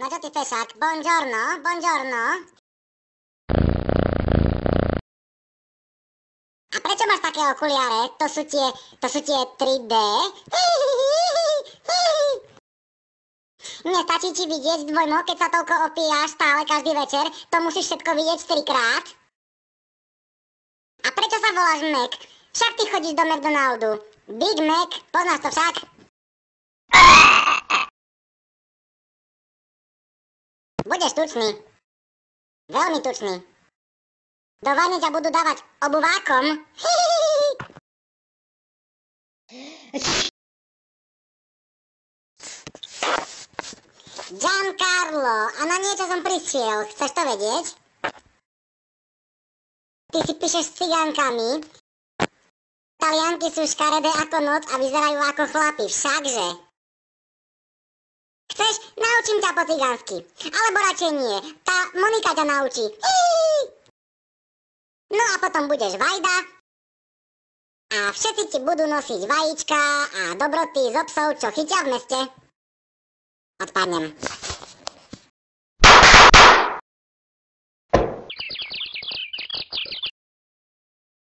No čo ty, fešák? Buongiorno, buongiorno. A prečo máš také okuliare? To sú tie 3D? Nestačí ti vidieť dvojmo, keď sa toľko opíjaš stále každý večer? To musíš všetko vidieť 4-krát? A prečo sa voláš Mac? Však ty chodíš do McDonaldu. Big Mac, poznáš to však? Budeš tučný. Veľmi tučný. Do vany ťa budú dávať obuvákom. Giancarlo, a na niečo som prišiel. Chceš to vedieť? Ty si píšeš s cigánkami. Talianky sú škaredé ako noc a vyzerajú ako chlapi, všakže. Chceš? Naučím ťa po cigánsky. Alebo radšej nie. Tá Monika ťa naučí. No a potom budeš vajda a všetci ti budú nosiť vajíčka a dobroty z psov, čo chytia v meste. Odpadnem.